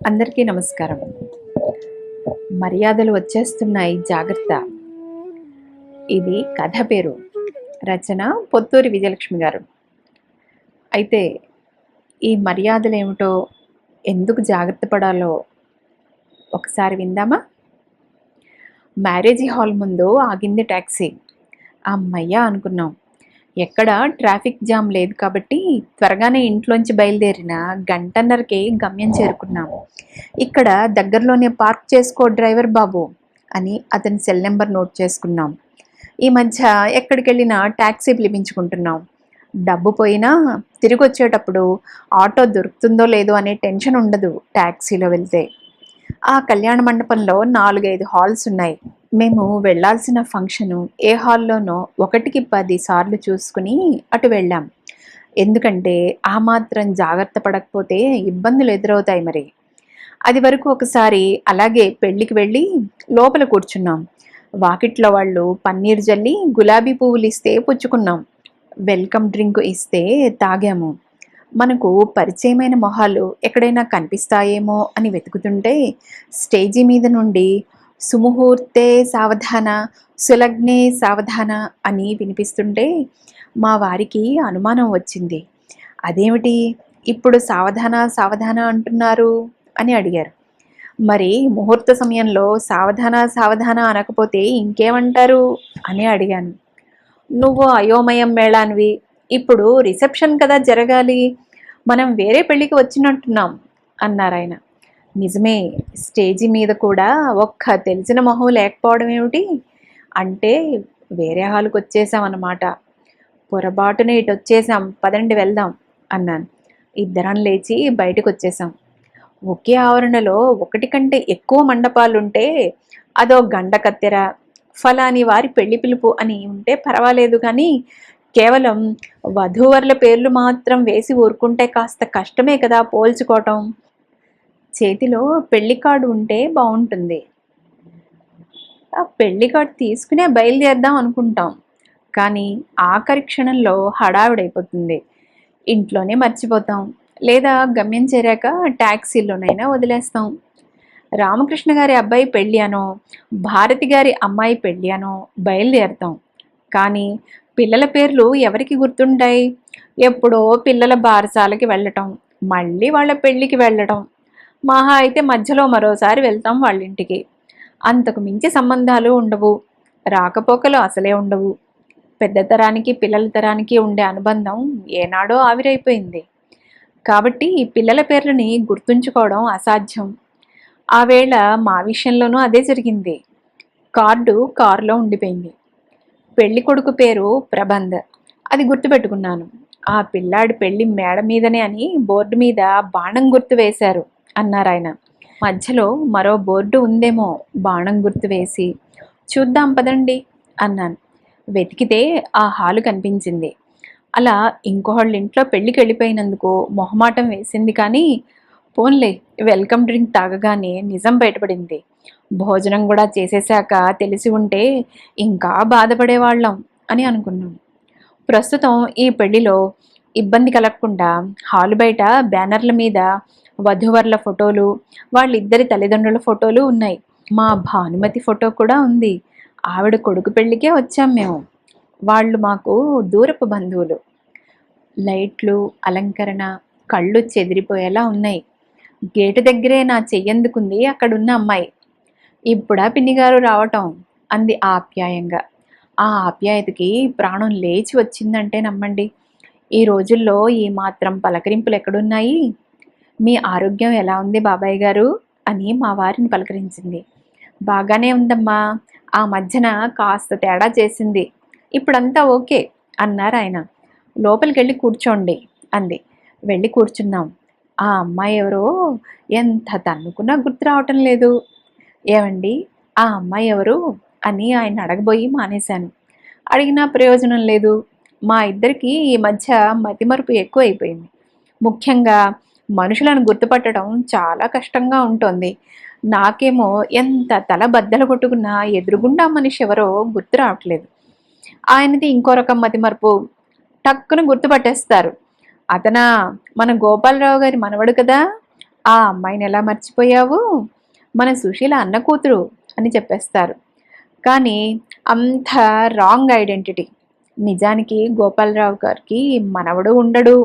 అందరికీ నమస్కారం. మర్యాదలు వచ్చేస్తున్నాయి జాగ్రత్త. ఇది కథ పేరు. రచన పొత్తూరి విజయలక్ష్మి గారు. అయితే ఈ మర్యాదలేమిటో, ఎందుకు జాగ్రత్త పడాలో ఒకసారి విందామా? మ్యారేజీ హాల్ ముందు ఆగింది టాక్సీ. అమ్మయ్య అనుకున్నాం. ఎక్కడ ట్రాఫిక్ జామ్ లేదు కాబట్టి త్వరగానే ఇంట్లోంచి బయలుదేరిన గంటన్నరకి గమ్యం చేరుకున్నాము. ఇక్కడ దగ్గరలోనే పార్క్ చేసుకో డ్రైవర్ బాబు అని అతని సెల్ నెంబర్ నోట్ చేసుకున్నాం. ఈ మధ్య ఎక్కడికి వెళ్ళినా ట్యాక్సీ పిలిపించుకుంటున్నాం. డబ్బు పోయినా తిరిగి వచ్చేటప్పుడు ఆటో దొరుకుతుందో లేదో అనే టెన్షన్ ఉండదు ట్యాక్సీలో వెళ్తే. ఆ కళ్యాణ మండపంలో 4-5 హాల్స్ ఉన్నాయి. మేము వెళ్ళాల్సిన ఫంక్షను ఏ హాల్లోనో 1కి 10 సార్లు చూసుకుని అటు వెళ్ళాం. ఎందుకంటే ఆ మాత్రం జాగ్రత్త పడకపోతే ఇబ్బందులు ఎదురవుతాయి మరి. అది వరకు ఒకసారి అలాగే పెళ్ళికి వెళ్ళి లోపల కూర్చున్నాం. వాకిట్లో వాళ్ళు పన్నీర్ జల్లి గులాబీ పువ్వులు ఇస్తే పుచ్చుకున్నాం. వెల్కమ్ డ్రింక్ ఇస్తే తాగాము. మనకు పరిచయమైన మొహాలు ఎక్కడైనా కనిపిస్తాయేమో అని వెతుకుతుంటే స్టేజీ మీద నుండి సుముహూర్తే సావధాన, సులగ్నే సావధాన అని వినిపిస్తుంటే మా వారికి అనుమానం వచ్చింది. అదేమిటి ఇప్పుడు సావధాన సావధాన అంటున్నారు అని అడిగారు. మరి ముహూర్త సమయంలో సావధాన సావధాన అనకపోతే ఇంకేమంటారు అని అడిగాను. నువ్వు అయోమయం మేళానివి, ఇప్పుడు రిసెప్షన్ కదా జరగాలి, మనం వేరే పెళ్ళికి వచ్చినట్టున్నాం అన్నారాయన. నిజమే, స్టేజి మీద కూడా ఒక్క తెలిసిన మొహం లేకపోవడం ఏమిటి అంటే వేరే హాల్కి వచ్చేసాం అన్నమాట. పొరపాటున ఇటు వచ్చేసాం, పదండి వెళ్దాం అన్నాను. ఇద్దరం లేచి బయటకు వచ్చేసాం. ఒకే ఆవరణలో 1 కంటే ఎక్కువ మండపాలుంటే అదో గండ కత్తెర, ఫలాని వారి పెళ్లి పిలుపు అని ఉంటే పర్వాలేదు, కానీ కేవలం వధూవరుల పేర్లు మాత్రం వేసి ఊరుకుంటే కాస్త కష్టమే కదా పోల్చుకోవటం. చేతిలో పెళ్లి కార్డు ఉంటే బాగుంటుంది. ఆ పెళ్లి కార్డు తీసుకునే బయలుదేరదాం అనుకుంటాం, కానీ ఆఖరి క్షణంలో హడావిడైపోతుంది. ఇంట్లోనే మర్చిపోతాం, లేదా గమ్యం చేరాక ట్యాక్సీలోనైనా వదిలేస్తాం. రామకృష్ణ గారి అబ్బాయి పెళ్ళి అనో, భారతి గారి అమ్మాయి పెళ్ళి అనో బయలుదేరుతాం, కానీ పిల్లల పేర్లు ఎవరికి గుర్తుంటాయి? ఎప్పుడో పిల్లల బారసాలకి వెళ్ళటం, మళ్ళీ వాళ్ళ పెళ్ళికి వెళ్ళటం, మహా అయితే మధ్యలో మరోసారి వెళ్తాం వాళ్ళింటికి. అంతకు మించి సంబంధాలు ఉండవు, రాకపోకలు అసలే ఉండవు. పెద్ద తరానికి పిల్లల తరానికి ఉండే అనుబంధం ఏనాడో ఆవిరైపోయింది. కాబట్టి ఈ పిల్లల పేర్లని గుర్తుంచుకోవడం అసాధ్యం. ఆ వేళ మా విషయంలోనూ అదే జరిగింది. కార్డు కారులో ఉండిపోయింది. పెళ్లి కొడుకు పేరు ప్రబంధ్, అది గుర్తుపెట్టుకున్నాను. ఆ పిల్లాడి పెళ్లి మేడ మీదనే అని బోర్డు మీద బాణం గుర్తు వేశారు అన్నారాయన. మధ్యలో మరో బోర్డు ఉందేమో బాణం గుర్తు వేసి. చూద్దాం పదండి అన్నాను. వెతికితే ఆ హాలు కనిపించింది. అలా ఇంకోళ్ళ ఇంట్లో పెళ్ళికి వెళ్ళిపోయినందుకు మొహమాటం వేసింది, కానీ పోన్లే, వెల్కమ్ డ్రింక్ తాగగానే నిజం బయటపడింది. భోజనం కూడా చేసేశాక తెలిసి ఉంటే ఇంకా బాధపడేవాళ్ళం అని అనుకున్నాం. ప్రస్తుతం ఈ పెళ్లిలో ఇబ్బంది కలగకుండా హాలు బయట బ్యానర్ల మీద వధూవరుల ఫోటోలు, వాళ్ళిద్దరి తల్లిదండ్రుల ఫోటోలు ఉన్నాయి. మా భానుమతి ఫోటో కూడా ఉంది. ఆవిడ కొడుకు పెళ్ళికే వచ్చాం మేము. వాళ్ళు మాకు దూరపు బంధువులు. లైట్లు, అలంకరణ కళ్ళు చెదిరిపోయేలా ఉన్నాయి. గేటు దగ్గరే నా చెయ్యందుకుంది అక్కడున్న అమ్మాయి. ఇప్పుడా పిన్నిగారు రావటం అంది ఆప్యాయంగా. ఆ ఆప్యాయతకి ప్రాణం లేచి వచ్చిందంటే నమ్మండి. ఈ రోజుల్లో ఈ మాత్రం పలకరింపులు ఎక్కడున్నాయి? మీ ఆరోగ్యం ఎలా ఉంది బాబాయ్ గారు అని మా వారిని పలకరించింది. బాగానే ఉందమ్మా, ఆ మధ్యన కాస్త తేడా చేసింది, ఇప్పుడంతా ఓకే అన్నారు ఆయన. లోపలికెళ్ళి కూర్చోండి అంది. వెళ్ళి కూర్చున్నాం. ఆ అమ్మాయి ఎవరో ఎంత తన్నుకున్నా గుర్తు రావటం లేదు. ఏమండి, ఆ అమ్మాయి ఎవరు అని ఆయన అడగబోయి మానేశాను. అడిగినా ప్రయోజనం లేదు. మా ఇద్దరికి ఈ మధ్య మతిమరుపు ఎక్కువ అయిపోయింది. ముఖ్యంగా మనుషులను గుర్తుపట్టడం చాలా కష్టంగా ఉంటుంది. నాకేమో ఎంత తల బద్దలు కొట్టుకున్నా ఎదురుగుండా మనిషి ఎవరో గుర్తు రావట్లేదు. ఆయనది ఇంకో రకం మతిమరుపు, టక్కున గుర్తుపట్టేస్తారు. అతనా, మన గోపాలరావు గారి మనవడు కదా, ఆ అమ్మాయిని ఎలా మర్చిపోయావు, మన సుశీల అన్న కూతురు అని చెప్పేస్తారు. కానీ అంత రాంగ్ ఐడెంటిటీ. నిజానికి గోపాలరావు గారికి మనవడు ఉండడు,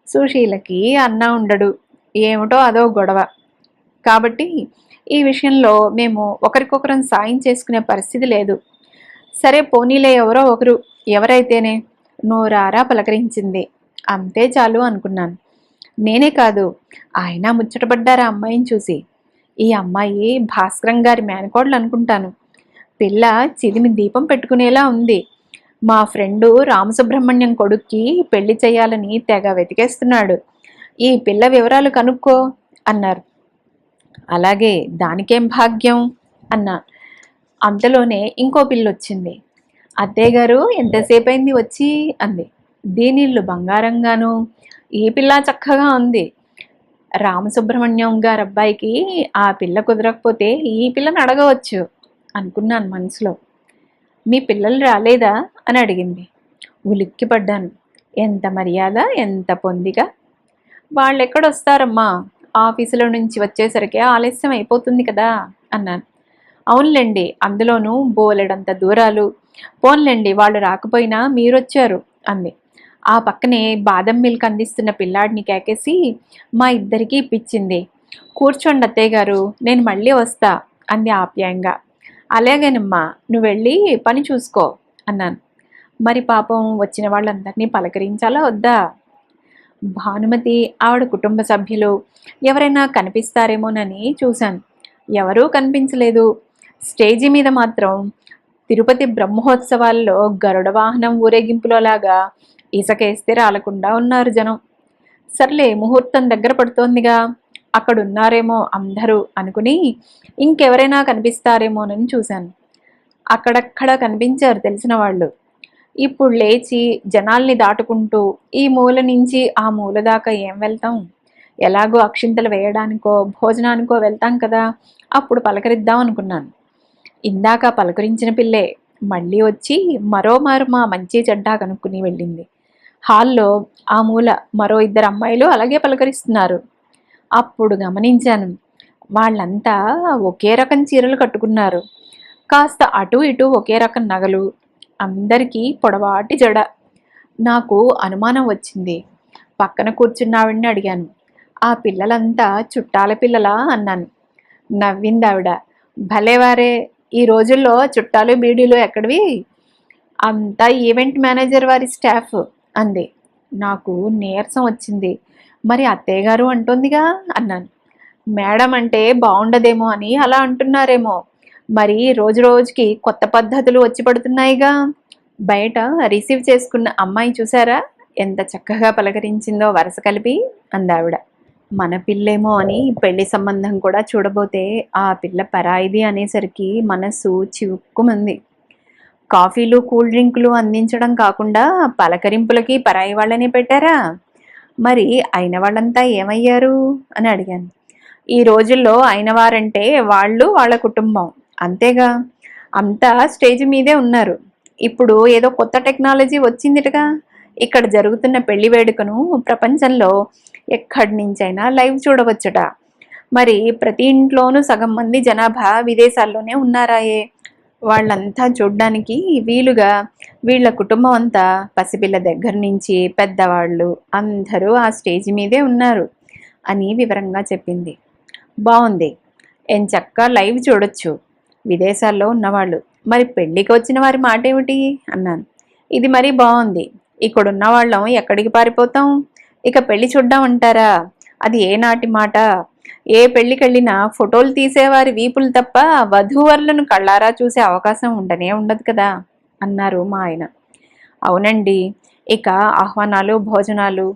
సుశీలకి అన్న ఉండడు. ఏమిటో అదో గొడవ. కాబట్టి ఈ విషయంలో మేము ఒకరికొకరం సాయం చేసుకునే పరిస్థితి లేదు. సరే పోనీలే, ఎవరో ఒకరు, ఎవరైతేనే నోరారా పలకరించింది, అంతే చాలు అనుకున్నాను. నేనే కాదు, ఆయన ముచ్చటపడ్డారా అమ్మాయిని చూసి. ఈ అమ్మాయి భాస్కరం గారి మేనకోడలు అనుకుంటాను. పిల్ల చిదిమి దీపం పెట్టుకునేలా ఉంది. మా ఫ్రెండు రామసుబ్రహ్మణ్యం కొడుక్కి పెళ్లి చేయాలని తెగ వెతికేస్తున్నాడు. ఈ పిల్ల వివరాలు కనుక్కో అన్నారు. అలాగే, దానికేం భాగ్యం అన్నా. అంతలోనే ఇంకో పిల్లొచ్చింది. అత్తయ్య గారు ఎంతసేపు అయింది వచ్చి అంది. దీనిల్లు బంగారంగాను, ఈ పిల్ల చక్కగా ఉంది. రామసుబ్రహ్మణ్యం గారు అబ్బాయికి ఆ పిల్ల కుదరకపోతే ఈ పిల్లని అడగవచ్చు అనుకున్నాను మనసులో. మీ పిల్లలు రాలేదా అని అడిగింది. ఉలిక్కిపడ్డాను. ఎంత మర్యాద, ఎంత పొందిక! వాళ్ళెక్కడొస్తారమ్మా, ఆఫీసులో నుంచి వచ్చేసరికి ఆలస్యం అయిపోతుంది కదా అన్నాను. అవునులేండి, అందులోనూ బోలెడంత దూరాలు. పోన్లేండి, వాళ్ళు రాకపోయినా మీరొచ్చారు అంది. ఆ పక్కనే బాదం మిల్క్ అందిస్తున్న పిల్లాడిని కేకేసి మా ఇద్దరికీ ఇప్పించింది. కూర్చోండి అత్తయ్య గారు, నేను మళ్ళీ వస్తా అంది ఆప్యాయంగా. అలాగేనమ్మా, నువ్వు వెళ్ళి పని చూసుకో అన్నాను. మరి పాపం వచ్చిన వాళ్ళందరినీ పలకరించాలా వద్దా? భానుమతి, ఆవిడ కుటుంబ సభ్యులు ఎవరైనా కనిపిస్తారేమోనని చూశాను. ఎవరూ కనిపించలేదు. స్టేజి మీద మాత్రం తిరుపతి బ్రహ్మోత్సవాల్లో గరుడ వాహనం ఊరేగింపులోలాగా ఇసకేస్తే రాలకుండా ఉన్నారు జనం. సర్లే, ముహూర్తం దగ్గర పడుతోందిగా, అక్కడున్నారేమో అందరూ అనుకుని ఇంకెవరైనా కనిపిస్తారేమోనని చూశాను. అక్కడక్కడ కనిపించారు తెలిసిన వాళ్ళు. ఇప్పుడు లేచి జనాల్ని దాటుకుంటూ ఈ మూల నుంచి ఆ మూల దాకా ఏం వెళ్తాం? ఎలాగో అక్షింతలు వేయడానికో భోజనానికో వెళ్తాం కదా, అప్పుడు పలకరిద్దాం అనుకున్నాను. ఇందాక పలకరించిన పిల్లే మళ్ళీ వచ్చి మరోమారు మా మంచి చెడ్డ కనుక్కుని వెళ్ళింది. హాల్లో ఆ మూల మరో ఇద్దరు అమ్మాయిలు అలాగే పలకరిస్తున్నారు. అప్పుడు గమనించాను, వాళ్ళంతా ఒకే రకం చీరలు కట్టుకున్నారు. కాస్త అటు ఇటు ఒకే రకం నగలు. అందరికీ పొడవాటి జడ. నాకు అనుమానం వచ్చింది. పక్కన కూర్చున్న ఆవిడ్ని అడిగాను, ఆ పిల్లలంతా చుట్టాల పిల్లలా అన్నాను. నవ్విందావిడ. భలేవారే, ఈ రోజుల్లో చుట్టాలు బీడీలు ఎక్కడివి, అంతా ఈవెంట్ మేనేజర్ వారి స్టాఫ్ అంది. నాకు నీరసం వచ్చింది. మరి అత్తయ్య గారు అంటోందిగా అన్నాను. మేడం అంటే బాగుండదేమో అని అలా అంటున్నారేమో. మరి రోజు రోజుకి కొత్త పద్ధతులు వచ్చి పడుతున్నాయిగా. బయట రిసీవ్ చేసుకున్న అమ్మాయి చూసారా, ఎంత చక్కగా పలకరించిందో వరస కలిపి అందావిడ. మన పిల్లేమో అని పెళ్లి సంబంధం కూడా చూడబోతే ఆ పిల్ల పరాయిది అనేసరికి మనస్సు చివుక్కుమంది. కాఫీలు కూల్ డ్రింకులు అందించడం కాకుండా పలకరింపులకి పరాయి వాళ్ళని పెట్టారా? మరి అయిన వాళ్ళంతా ఏమయ్యారు అని అడిగాను. ఈ రోజుల్లో అయిన వారంటే వాళ్ళు, వాళ్ళ కుటుంబం అంతేగా. అంతా స్టేజ్ మీదే ఉన్నారు. ఇప్పుడు ఏదో కొత్త టెక్నాలజీ వచ్చిందిటగా. ఇక్కడ జరుగుతున్న పెళ్లి వేడుకను ప్రపంచంలో ఎక్కడి నుంచైనా లైవ్ చూడవచ్చుట. మరి ప్రతి ఇంట్లోనూ సగం మంది జనాభా విదేశాల్లోనే ఉన్నారాయే. వాళ్ళంతా చూడ్డానికి వీలుగా వీళ్ళ కుటుంబం అంతా పసిపిల్ల దగ్గర నుంచి పెద్దవాళ్ళు అందరూ ఆ స్టేజ్ మీదే ఉన్నారు అని వివరంగా చెప్పింది. బాగుంది, ఎంచక్కా లైవ్ చూడొచ్చు విదేశాల్లో ఉన్నవాళ్ళు. మరి పెళ్ళికి వచ్చిన వారి మాట ఏమిటి అన్నాను. ఇది మరీ బాగుంది. ఇక్కడున్న వాళ్ళం ఎక్కడికి పారిపోతాం? ఇక పెళ్లి చూడ్డాం అంటారా? అది ఏనాటి మాట? ఏ పెళ్లికెళ్ళినా ఫోటోలు తీసేవారి వీపులు తప్ప వధూవరులను కళ్ళారా చూసే అవకాశం ఉండనే ఉండదు కదా అన్నారు మా ఆయన. అవునండి, ఇక ఆహ్వానాలు భోజనాలు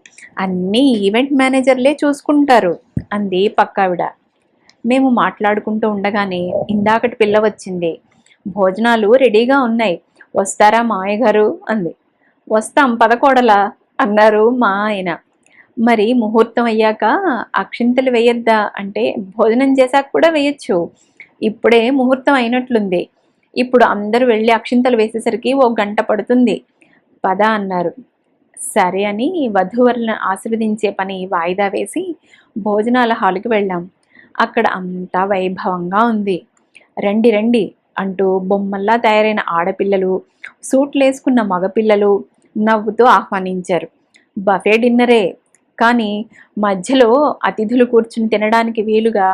అన్నీ ఈవెంట్ మేనేజర్లే చూసుకుంటారు అంది పక్కావిడ. మేము మాట్లాడుకుంటూ ఉండగానే ఇందాకటి పిల్ల వచ్చింది. భోజనాలు రెడీగా ఉన్నాయి, వస్తారా మావయ్య గారు అంది. వస్తాం పదకోడలా అన్నారు మా ఆయన. మరి ముహూర్తం అయ్యాక అక్షింతలు వేయొద్దా అంటే భోజనం చేశాక కూడా వేయొచ్చు. ఇప్పుడే ముహూర్తం అయినట్లుంది. ఇప్పుడు అందరూ వెళ్ళి అక్షింతలు వేసేసరికి 1 గంట పడుతుంది. పద అన్నారు. సరే అని వధూవరులను ఆశీర్వదించే పని వాయిదా వేసి భోజనాల హాలుకి వెళ్ళాం. అక్కడ అంతా వైభవంగా ఉంది. రండి రండి అంటూ బొమ్మల్లా తయారైన ఆడపిల్లలు, సూట్లేసుకున్న మగపిల్లలు నవ్వుతూ ఆహ్వానించారు. బఫే డిన్నరే, కానీ మధ్యలో అతిథులు కూర్చుని తినడానికి వీలుగా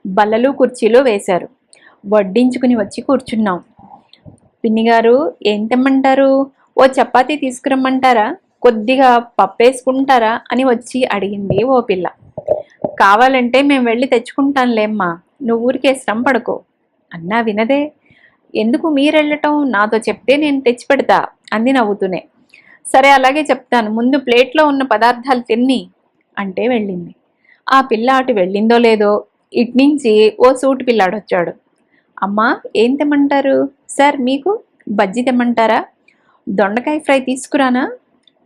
బల్లలు కుర్చీలు వేశారు. వడ్డించుకుని వచ్చి కూర్చున్నాం. పిన్నిగారు ఏం తెమ్మంటారు? ఓ చపాతీ తీసుకురమ్మంటారా? కొద్దిగా పప్పేసుకుంటారా అని వచ్చి అడిగింది ఓ పిల్ల. కావాలంటే మేము వెళ్ళి తెచ్చుకుంటాంలేమ్మా, నువ్వు ఊరికే శ్రమ పడుకో అన్నా వినదే. ఎందుకు మీరెళ్ళటం, నాతో చెప్తే నేను తెచ్చిపెడతా అంది నవ్వుతూనే. సరే అలాగే చెప్తాను, ముందు ప్లేట్లో ఉన్న పదార్థాలు తిన్ని అంటే వెళ్ళింది. ఆ పిల్ల అటు వెళ్ళిందో లేదో ఇట్నుంచి ఓ సూటు పిల్లాడొచ్చాడు. అమ్మా ఏం తెమ్మంటారు? సార్ మీకు బజ్జీ తెమ్మంటారా? దొండకాయ ఫ్రై తీసుకురానా?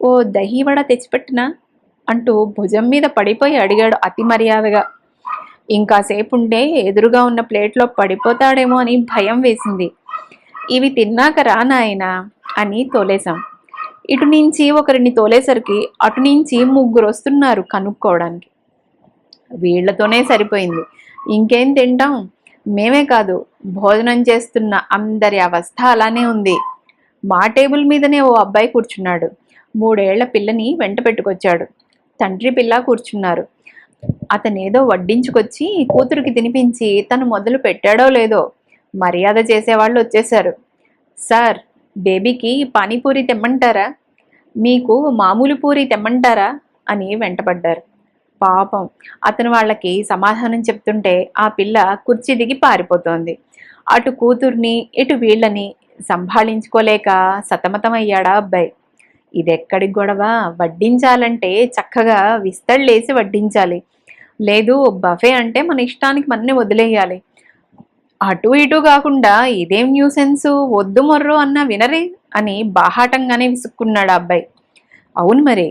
ఓ దహీ వడ తెచ్చిపెట్టినా అంటూ భుజం మీద పడిపోయి అడిగాడు అతి మర్యాదగా. ఇంకాసేపు ఉంటే ఎదురుగా ఉన్న ప్లేట్లో పడిపోతాడేమో అని భయం వేసింది. ఇవి తిన్నాక రా నాయనా అని తోలేశాం. ఇటు నుంచి ఒకరిని తోలేసరికి అటు నుంచి ముగ్గురు వస్తున్నారు కనుక్కోవడానికి. వీళ్లతోనే సరిపోయింది. ఇంకేం తింటాం? మేమే కాదు, భోజనం చేస్తున్న అందరి అవస్థ అలానే ఉంది. మా టేబుల్ మీదనే ఓ అబ్బాయి కూర్చున్నాడు. 3 ఏళ్ల పిల్లని వెంట పెట్టుకొచ్చాడు. తండ్రి పిల్ల కూర్చున్నారు. అతనేదో వడ్డించుకొచ్చి కూతురికి తినిపించి తను మొదలు పెట్టాడో లేదో మర్యాద చేసేవాళ్ళు వచ్చేశారు. సార్, బేబీకి పానీపూరి తెమ్మంటారా? మీకు మామూలు పూరి తెమ్మంటారా అని వెంటపడ్డారు. పాపం అతను వాళ్ళకి సమాధానం చెప్తుంటే ఆ పిల్ల కుర్చీ దిగి పారిపోతోంది. అటు కూతుర్ని ఇటు వీళ్ళని సంభాళించుకోలేక సతమతమయ్యాడా అబ్బాయి. ఇదెక్కడి గొడవ? వడ్డించాలంటే చక్కగా విస్తళ్ళేసి వడ్డించాలి. లేదు బఫే అంటే మన ఇష్టానికి మన్ని వదిలేయాలి. అటు ఇటు కాకుండా ఇదేం న్యూసెన్సు, వద్దు మొర్రో అన్నా వినరే అని బాహాటంగానే విసుక్కున్నాడు అబ్బాయి. అవును మరి,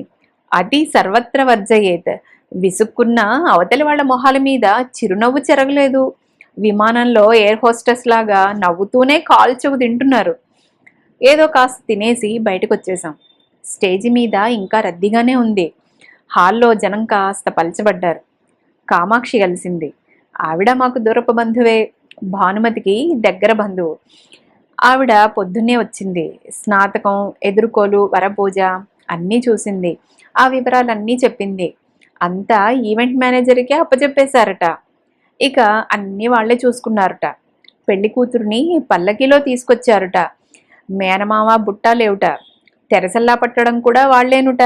అది సర్వత్ర వర్జయేత్. విసుక్కున్న అవతలి వాళ్ళ మొహాల మీద చిరునవ్వు చెరగలేదు. విమానంలో ఎయిర్ హోస్టెస్ లాగా నవ్వుతూనే కాల్చవు తింటున్నారు. ఏదో కాస్త తినేసి బయటకు వచ్చేసాం. స్టేజి మీద ఇంకా రద్దీగానే ఉంది. హాల్లో జనం కాస్త పలచబడ్డారు. కామాక్షి కలిసింది. ఆవిడ మాకు దూరపు బంధువే, భానుమతికి దగ్గర బంధువు. ఆవిడ పొద్దున్నే వచ్చింది. స్నాతకం, ఎదుర్కోలు, వరపూజ అన్నీ చూసింది. ఆ వివరాలన్నీ చెప్పింది. అంతా ఈవెంట్ మేనేజర్కే అప్పచెప్పేశారట. ఇక అన్నీ వాళ్లే చూసుకున్నారట. పెళ్లి కూతురుని పల్లకీలో తీసుకొచ్చారట. మేనమామ బుట్టాలేవుట. తెరసల్లా పట్టడం కూడా వాళ్లేనుట.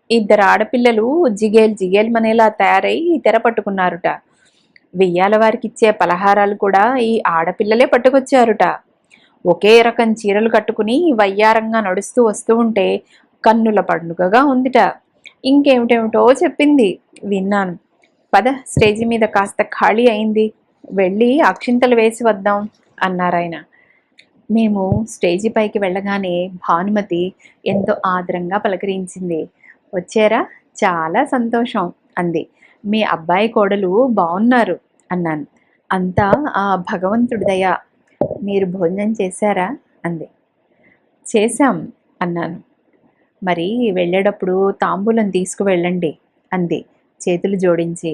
2 ఆడపిల్లలు జిగేల్ జిగేల్ మనేలా తయారై తెర పట్టుకున్నారుట. వెయ్యాల వారికిచ్చే పలహారాలు కూడా ఈ ఆడపిల్లలే పట్టుకొచ్చారుట. ఒకే రకం చీరలు కట్టుకుని వయ్యారంగా నడుస్తూ వస్తూ ఉంటే కన్నుల పండుగగా ఉందిట. ఇంకేమిటేమిటో చెప్పింది, విన్నాను. పద, స్టేజి మీద కాస్త ఖాళీ అయింది, వెళ్ళి అక్షింతలు వేసి వద్దాం అన్నారాయన. మేము స్టేజి పైకి వెళ్ళగానే భానుమతి ఎంతో ఆదరంగా పలకరించింది. వచ్చారా? చాలా సంతోషం అంది. మీ అబ్బాయి కోడలు బాగున్నారు అన్నాను. అంతా ఆ భగవంతుడి దయ. మీరు భోజనం చేశారా అంది. చేశాం అన్నాను. మరి వెళ్ళేటప్పుడు తాంబూలం తీసుకువెళ్ళండి అంది చేతులు జోడించి.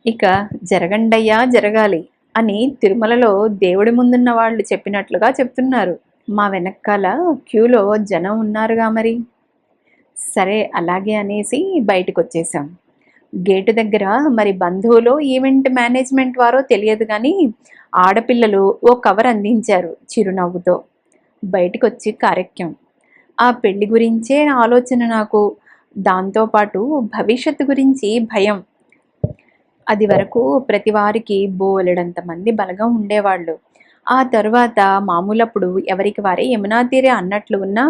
ఇక జరగండయ్యా జరగాలి అని తిరుమలలో దేవుడి ముందున్న వాళ్ళు చెప్పినట్లుగా చెప్తున్నారు. మా వెనకాల క్యూలో జనం ఉన్నారుగా మరి. సరే అలాగే అనేసి బయటకు వచ్చేసాం. గేటు దగ్గర మరి బంధువులో ఈవెంట్ మేనేజ్మెంట్ వారో తెలియదు కానీ ఆడపిల్లలు ఓ కవర్ అందించారు చిరునవ్వుతో. బయటకొచ్చి కార్యక్రమం. ఆ పెళ్లి గురించే ఆలోచన నాకు. దాంతోపాటు భవిష్యత్తు గురించి భయం. అది వరకు ప్రతి వారికి బోలెడంత మంది బలగం ఉండేవాళ్ళు. ఆ తరువాత మామూలప్పుడు ఎవరికి వారే యమునా తీరే అన్నట్లు ఉన్నా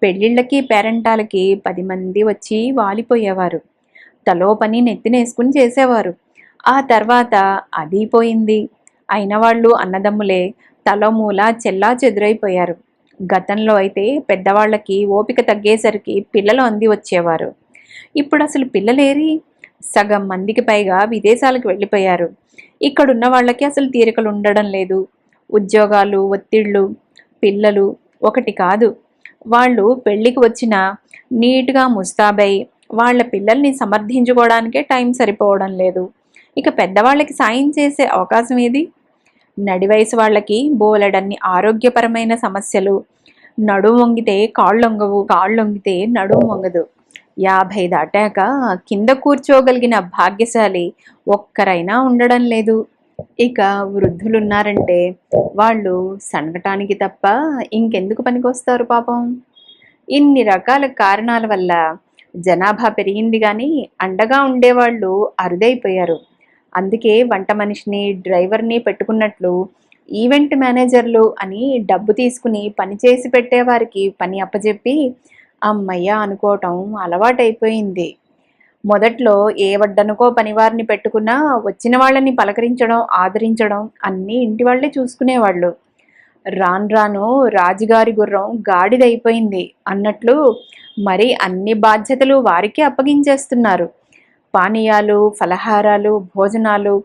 పెళ్ళిళ్ళకి పేరంటాలకి 10 మంది వచ్చి వాలిపోయేవారు. తలో పని నెత్తినేసుకుని చేసేవారు. ఆ తర్వాత అది పోయింది. అయిన వాళ్ళు అన్నదమ్ములే తలో మూల చెల్లా చెదురైపోయారు. గతంలో అయితే పెద్దవాళ్ళకి ఓపిక తగ్గేసరికి పిల్లలు అంది వచ్చేవారు. ఇప్పుడు అసలు పిల్లలేరి? సగం మందికి పైగా విదేశాలకు వెళ్ళిపోయారు. ఇక్కడున్న వాళ్ళకి అసలు తీరికలు ఉండడం లేదు. ఉద్యోగాలు, ఒత్తిళ్ళు, పిల్లలు ఒకటి కాదు. వాళ్ళు పెళ్ళికి వచ్చిన నీట్గా ముస్తాబై వాళ్ళ పిల్లల్ని సమర్థించుకోవడానికే టైం సరిపోవడం లేదు. ఇక పెద్దవాళ్ళకి సాయం చేసే అవకాశం ఏది? నడి వయసు వాళ్ళకి బోలెడన్ని ఆరోగ్యపరమైన సమస్యలు. నడుము వంగితే కాళ్ళొంగవు, కాళ్ళొంగితే నడుము వంగదు. 50 దాటాక కింద కూర్చోగలిగిన భాగ్యశాలి ఒక్కరైనా ఉండడం లేదు. ఇక వృద్ధులున్నారంటే వాళ్ళు సనగటానికి తప్ప ఇంకెందుకు పనికొస్తారు పాపం. ఇన్ని రకాల కారణాల వల్ల జనాభా పెరిగింది కానీ అండగా ఉండేవాళ్ళు అరుదైపోయారు. అందుకే వంట మనిషిని, డ్రైవర్ని పెట్టుకున్నట్లు ఈవెంట్ మేనేజర్లు అని డబ్బు తీసుకుని పని చేసి పెట్టేవారికి పని అప్పజెప్పి అమ్మయ్య అనుకోవటం అలవాటైపోయింది. మొదట్లో ఏ వడ్డనుకో పనివారిని పెట్టుకున్నా వచ్చిన వాళ్ళని పలకరించడం, ఆదరించడం అన్నీ ఇంటి వాళ్ళే చూసుకునేవాళ్ళు. రాను రాను రాజుగారి గుర్రం గాడిదైపోయింది అన్నట్లు మరి అన్ని బాధ్యతలు వారికే అప్పగించేస్తున్నారు. పానీయాలు, ఫలహారాలు, భోజనాలు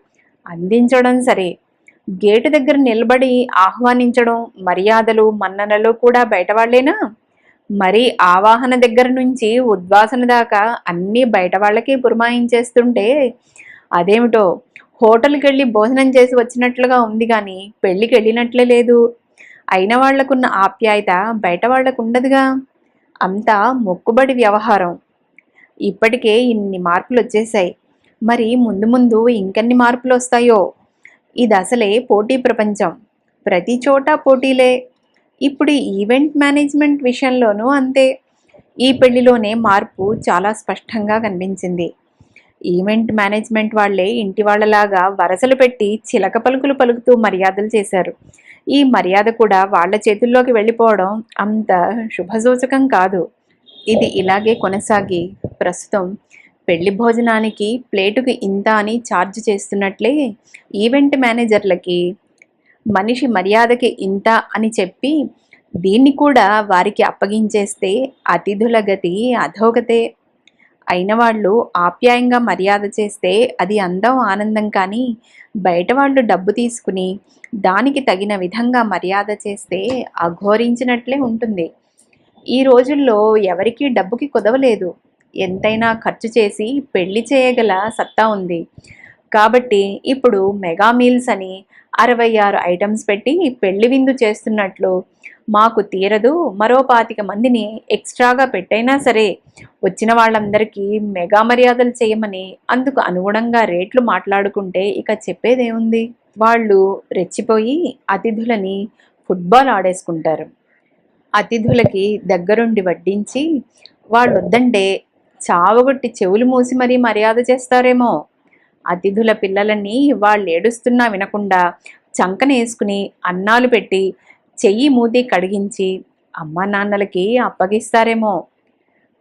అందించడం సరే, గేటు దగ్గర నిలబడి ఆహ్వానించడం, మర్యాదలు, మన్ననలు కూడా బయట వాళ్ళేనా? మరి ఆవాహన దగ్గర నుంచి ఉద్వాసన దాకా అన్నీ బయట వాళ్ళకి పురమాయించేస్తుంటే అదేమిటో హోటల్కి వెళ్ళి భోజనం చేసి వచ్చినట్లుగా ఉంది కానీ పెళ్ళికి వెళ్ళినట్లే లేదు. అయిన వాళ్లకున్న ఆప్యాయత బయట వాళ్లకు ఉండదుగా. అంతా మొక్కుబడి వ్యవహారం. ఇప్పటికే ఇన్ని మార్పులు వచ్చేసాయి. మరి ముందు ముందు ఇంకెన్ని మార్పులు వస్తాయో. ఇది అసలే పోటీ ప్రపంచం. ప్రతి చోట పోటీలే. ఇప్పుడు ఈవెంట్ మేనేజ్మెంట్ విషయంలోనూ అంతే. ఈ పెళ్లిలోనే మార్పు చాలా స్పష్టంగా కనిపించింది. ఈవెంట్ మేనేజ్మెంట్ వాళ్లే ఇంటి వాళ్ళలాగా వరసలు పెట్టి చిలక పలుకులు పలుకుతూ మర్యాదలు చేశారు. ఈ మర్యాద కూడా వాళ్ళ చేతుల్లోకి వెళ్ళిపోవడం అంత శుభసూచకం కాదు. ఇది ఇలాగే కొనసాగి ప్రస్తుతం పెళ్లి భోజనానికి ప్లేటుకి ఇంత అని ఛార్జ్ చేస్తున్నట్లే ఈవెంట్ మేనేజర్లకి మనిషి మర్యాదకి ఇంత అని చెప్పి దీన్ని కూడా వారికి అప్పగించేస్తే అతిథుల గతి అధోగతే. అయిన వాళ్ళు ఆప్యాయంగా మర్యాద చేస్తే అది అందం, ఆనందం. కానీ బయట వాళ్ళు డబ్బు తీసుకుని దానికి తగిన విధంగా మర్యాద చేస్తే అఘోరించినట్లే ఉంటుంది. ఈ రోజుల్లో ఎవరికీ డబ్బుకి కుదవలేదు. ఎంతైనా ఖర్చు చేసి పెళ్లి చేయగల సత్తా ఉంది. కాబట్టి ఇప్పుడు మెగా మీల్స్ అని 66 ఐటమ్స్ పెట్టి పెళ్లి విందు చేస్తున్నట్లు మాకు తీరదు, మరో 25 మందిని ఎక్స్ట్రాగా పెట్టైనా సరే వచ్చిన వాళ్ళందరికీ మెగా మర్యాదలు చేయమని అందుకు అనుగుణంగా రేట్లు మాట్లాడుకుంటే ఇక చెప్పేదేముంది. వాళ్ళు రెచ్చిపోయి అతిథులని ఫుట్బాల్ ఆడేసుకుంటారు. అతిథులకి దగ్గరుండి వడ్డించి వాళ్ళొద్దంటే చావగొట్టి చెవులు మూసి మరీ మర్యాద చేస్తారేమో. అతిథుల పిల్లలని వాళ్ళు ఏడుస్తున్నా వినకుండా చంకనేసుకుని అన్నాలు పెట్టి చెయ్యి మూతి కడిగించి అమ్మా నాన్నలకి అప్పగిస్తారేమో.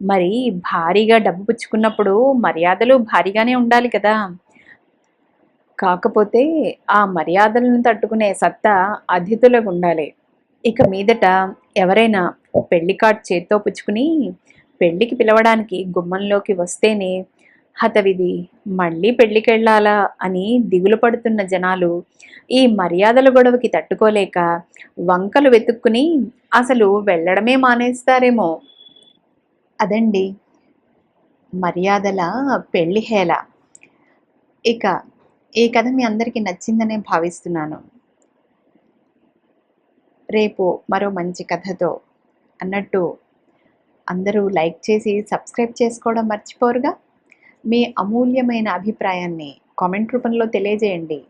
మరి భారీగా డబ్బు పుచ్చుకున్నప్పుడు మర్యాదలు భారీగానే ఉండాలి కదా. కాకపోతే ఆ మర్యాదలను తట్టుకునే సత్తా అతిథులకు ఉండాలి. ఇక మీదట ఎవరైనా పెళ్లి కార్డ్ చేత్తో పుచ్చుకుని పెళ్లికి పిలవడానికి గుమ్మంలోకి వస్తేనే హతవిధి, మళ్ళీ పెళ్లికెళ్ళాలా అని దిగులు పడుతున్న జనాలు ఈ మర్యాదల గొడవకి తట్టుకోలేక వంకలు వెతుక్కుని అసలు వెళ్ళడమే మానేస్తారేమో. అదండి మర్యాదల పెళ్లి హేళ. ఇక ఈ కథ మీ అందరికీ నచ్చిందనే భావిస్తున్నాను. రేపు మరో మంచి కథతో అన్నట్టు అందరూ లైక్ చేసి సబ్స్క్రైబ్ చేసుకోవడం మర్చిపోరుగా. మీ అమూల్యమైన అభిప్రాయాన్ని కామెంట్ రూపంలో తెలియజేయండి.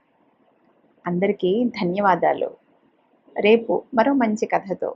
అందరికీ ధన్యవాదాలు. రేపు మరో మంచి కథతో